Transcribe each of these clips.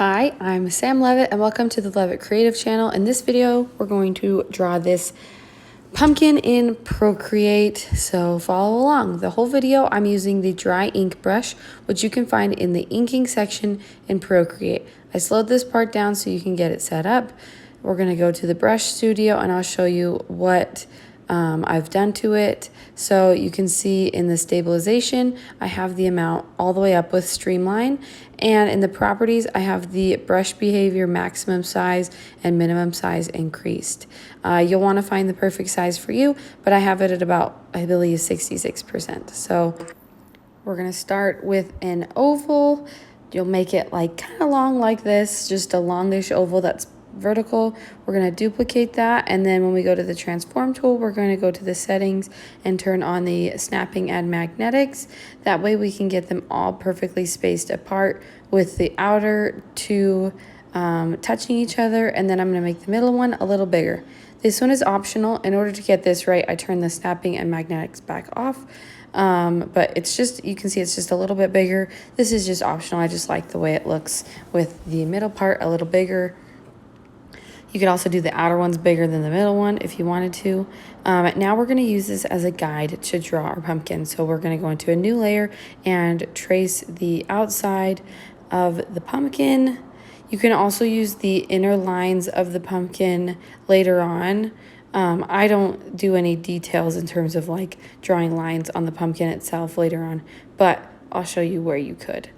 Hi, I'm Sam Levitt and welcome to the Levitt Creative channel. In this video, we're going to draw this pumpkin in Procreate, so follow along. The whole video, I'm using the dry ink brush, which you can find in the inking section in Procreate. I slowed this part down so you can get it set up. We're gonna go to the brush studio and I'll show you what I've done to it. So you can see in the stabilization, I have the amount all the way up with streamline. And in the properties, I have the brush behavior maximum size and minimum size increased. You'll want to find the perfect size for you, but I have it at about, I believe, 66%. So we're going to start with an oval. You'll make it like kind of long like this, just a longish oval that's vertical. We're going to duplicate that, and then when we go to the transform tool, we're going to go to the settings and turn on the snapping and magnetics. That way we can get them all perfectly spaced apart with the outer two touching each other, and then I'm going to make the middle one a little bigger. This one is optional. In order to get this right, I turn the snapping and magnetics back off. But it's just, you can see it's just a little bit bigger. This is just optional. I just like the way it looks with the middle part a little bigger. You could also do the outer ones bigger than the middle one if you wanted to. Now we're going to use this as a guide to draw our pumpkin. So we're going to go into a new layer and trace the outside of the pumpkin. You can also use the inner lines of the pumpkin later on. I don't do any details in terms of like drawing lines on the pumpkin itself later on, but I'll show you where you could.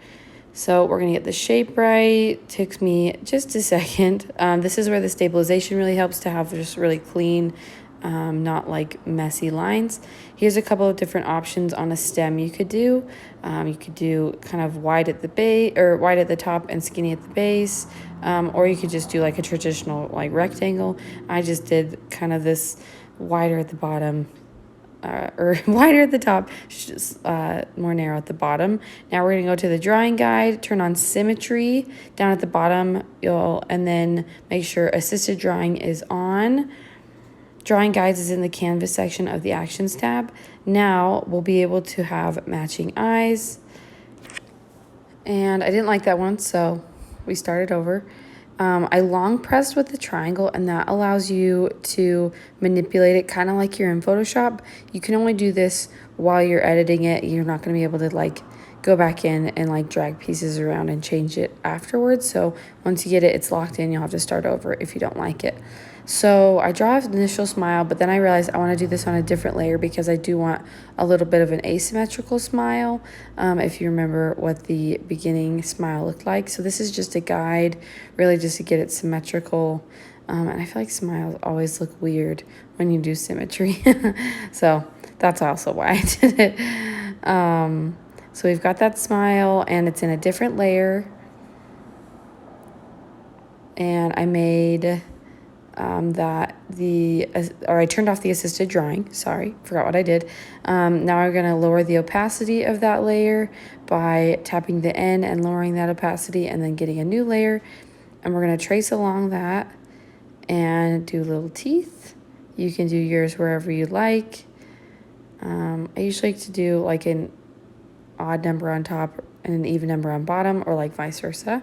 So we're going to get the shape right. Takes me just a second. This is where the stabilization really helps to have just really clean, not like messy lines. Here's a couple of different options on a stem you could do. You could do kind of wide at the base, or wide at the top and skinny at the base. Or you could just do like a traditional like rectangle. I just did kind of this wider at the bottom, or wider at the top, just more narrow at the bottom. Now we're going to go to the drawing guide, turn on symmetry down at the bottom, and then make sure assisted drawing is on. Drawing guides is in the canvas section of the actions tab. Now we'll be able to have matching eyes. And I didn't like that one, so we started over. I long pressed with the triangle, and that allows you to manipulate it kind of like you're in Photoshop. You can only do this while you're editing it. You're not going to be able to like go back in and like drag pieces around and change it afterwards. So once you get it, it's locked in. You'll have to start over if you don't like it. So I draw an initial smile, but then I realized I want to do this on a different layer because I do want a little bit of an asymmetrical smile, if you remember what the beginning smile looked like. So this is just a guide, really just to get it symmetrical. And I feel like smiles always look weird when you do symmetry. So that's also why I did it. So we've got that smile, and it's in a different layer. And I made... I turned off the assisted drawing. Sorry, forgot what I did. Now I'm going to lower the opacity of that layer by tapping the N and lowering that opacity, and then getting a new layer. And we're going to trace along that and do little teeth. You can do yours wherever you like. I usually like to do like an odd number on top and an even number on bottom, or like vice versa.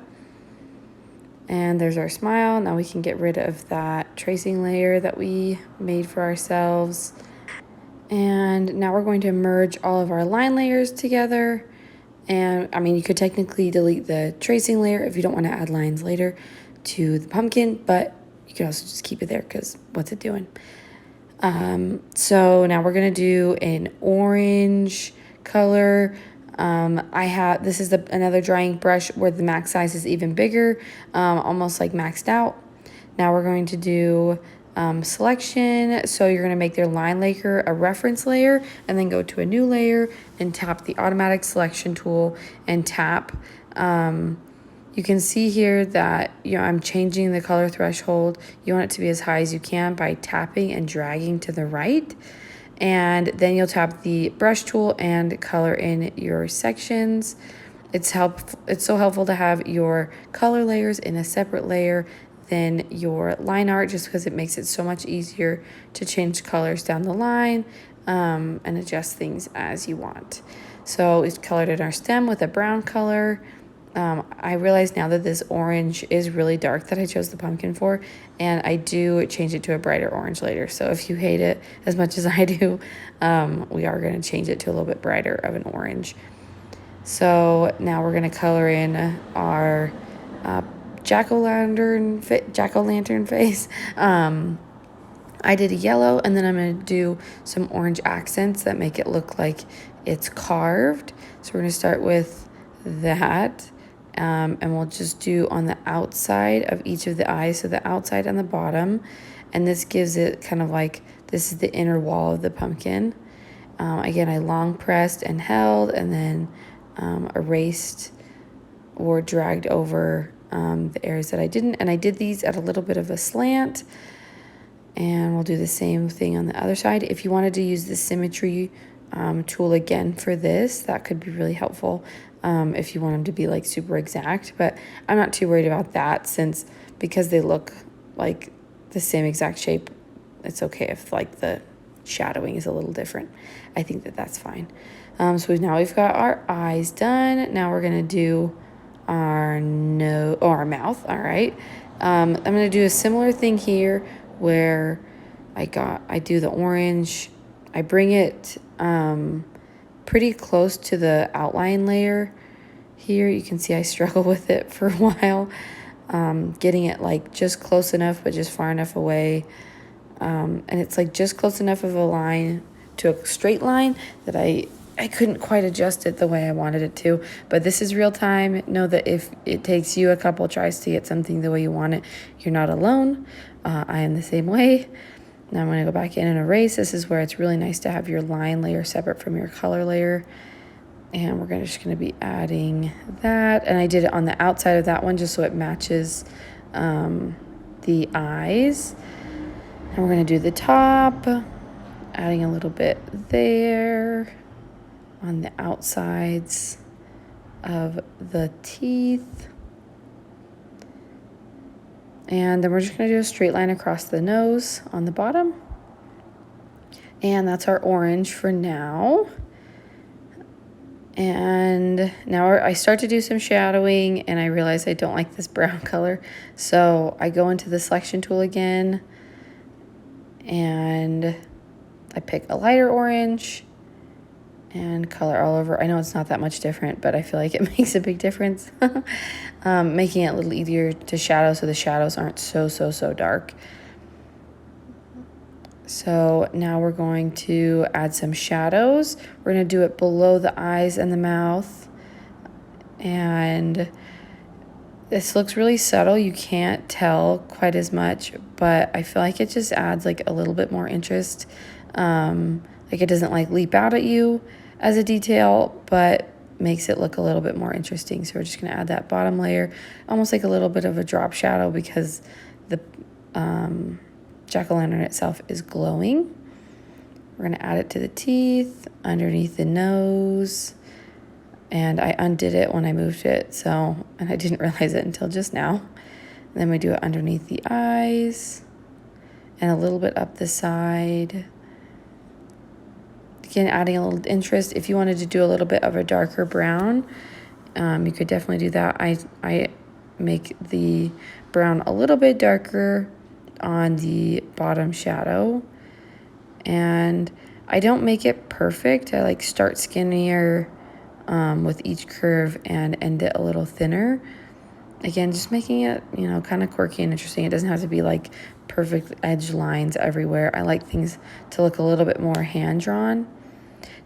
And there's our smile. Now we can get rid of that tracing layer that we made for ourselves. And now we're going to merge all of our line layers together. And I mean, you could technically delete the tracing layer if you don't want to add lines later to the pumpkin, but you can also just keep it there because what's it doing? So now we're going to do an orange color. This is another drying brush where the max size is even bigger, almost like maxed out. Now we're going to do selection. So you're going to make their line layer a reference layer, and then go to a new layer and tap the automatic selection tool and tap. You can see here that I'm changing the color threshold. You want it to be as high as you can by tapping and dragging to the right. And then you'll tap the brush tool and color in your sections. It's so helpful to have your color layers in a separate layer than your line art, just because it makes it so much easier to change colors down the line, and adjust things as you want. So we've colored in our stem with a brown color. I realize now that this orange is really dark that I chose the pumpkin for, and I do change it to a brighter orange later. So if you hate it as much as I do, we are going to change it to a little bit brighter of an orange. So now we're going to color in our jack-o'-lantern face. I did a yellow, and then I'm going to do some orange accents that make it look like it's carved. So we're going to start with that. And we'll just do on the outside of each of the eyes, so the outside and the bottom. And this gives it kind of like, this is the inner wall of the pumpkin. Again, I long pressed and held, and then erased or dragged over the areas that I didn't. And I did these at a little bit of a slant. And we'll do the same thing on the other side. If you wanted to use the symmetry tool again for this, that could be really helpful if you want them to be like super exact. But I'm not too worried about that, because they look like the same exact shape. It's okay if like the shadowing is a little different. I think that that's fine. So now we've got our eyes done. Now we're gonna do our our mouth. All right. I'm gonna do a similar thing here where I do the orange. I bring it pretty close to the outline layer here. You can see I struggle with it for a while, getting it like just close enough but just far enough away, and it's like just close enough of a line to a straight line that I couldn't quite adjust it the way I wanted it to. But this is real time. Know that if it takes you a couple tries to get something the way you want it, you're not alone. I am the same way. Now I'm going to go back in and erase. This is where it's really nice to have your line layer separate from your color layer. And we're just going to be adding that. And I did it on the outside of that one just so it matches the eyes. And we're going to do the top, adding a little bit there on the outsides of the teeth. And then we're just going to do a straight line across the nose on the bottom. And that's our orange for now. And now I start to do some shadowing, and I realize I don't like this brown color. So I go into the selection tool again, and I pick a lighter orange and color all over. I know it's not that much different, but I feel like it makes a big difference. Making it a little easier to shadow so the shadows aren't so dark. So now we're going to add some shadows. We're going to do it below the eyes and the mouth. And this looks really subtle. You can't tell quite as much, but I feel like it just adds like a little bit more interest. Like it doesn't like leap out at you as a detail, but makes it look a little bit more interesting. So we're just going to add that bottom layer, almost like a little bit of a drop shadow, because the jack-o'-lantern itself is glowing. We're going to add it to the teeth, underneath the nose, and I undid it when I moved it, and I didn't realize it until just now. And then we do it underneath the eyes and a little bit up the side. Again, adding a little interest. If you wanted to do a little bit of a darker brown, you could definitely do that. I make the brown a little bit darker on the bottom shadow, and I don't make it perfect. I like start skinnier with each curve and end it a little thinner. Again, just making it, kind of quirky and interesting. It doesn't have to be like perfect edge lines everywhere. I like things to look a little bit more hand-drawn.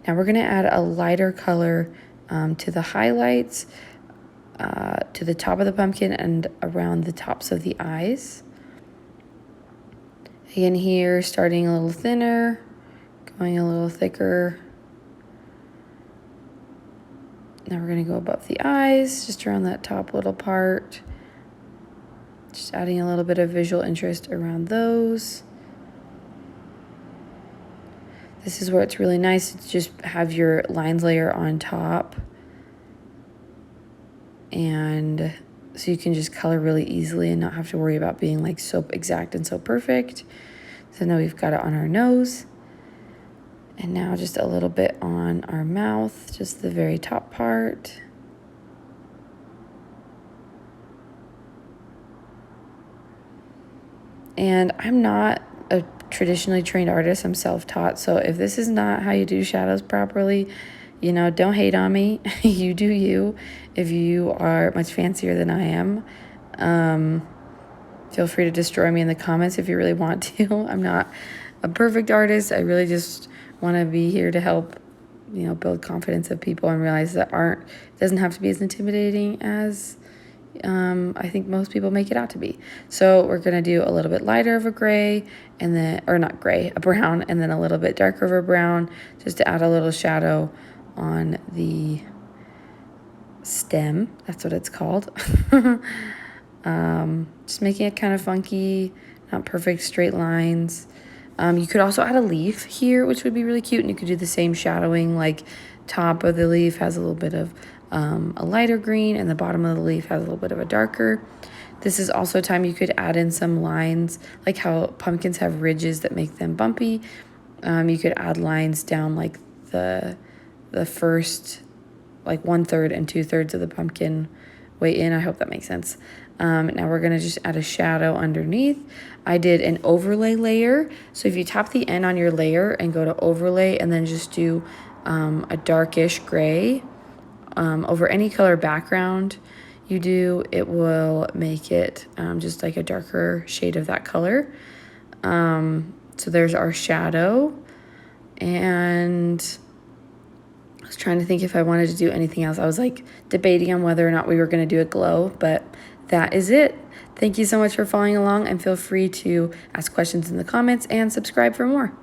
Now we're going to add a lighter color to the highlights, to the top of the pumpkin and around the tops of the eyes. Again here, starting a little thinner, going a little thicker. Now we're going to go above the eyes, just around that top little part. Just adding a little bit of visual interest around those. This is where it's really nice to just have your lines layer on top. And so you can just color really easily and not have to worry about being like so exact and so perfect. So now we've got it on our nose. And now just a little bit on our mouth, just the very top part. And I'm not a traditionally trained artist. I'm self-taught. So if this is not how you do shadows properly, you know, don't hate on me. You do you. If you are much fancier than I am, feel free to destroy me in the comments if you really want to. I'm not a perfect artist. I really just want to be here to help, you know, build confidence of people and realize that art doesn't have to be as intimidating as I think most people make it out to be. So we're going to do a little bit lighter of a gray and then, or not gray, a brown, and then a little bit darker of a brown just to add a little shadow on the stem. That's what it's called. Just making it kind of funky, not perfect straight lines. You could also add a leaf here, which would be really cute, and you could do the same shadowing, like top of the leaf has a little bit of a lighter green and the bottom of the leaf has a little bit of a darker. This is also a time you could add in some lines, like how pumpkins have ridges that make them bumpy. You could add lines down like the first, like 1/3 and 2/3 of the pumpkin way in. I hope that makes sense. Now we're going to just add a shadow underneath. I did an overlay layer. So if you tap the N on your layer and go to overlay and then just do a darkish gray over any color background you do, it will make it just like a darker shade of that color. So there's our shadow. And I was trying to think if I wanted to do anything else. I was like debating on whether or not we were going to do a glow, but that is it. Thank you so much for following along, and feel free to ask questions in the comments and subscribe for more.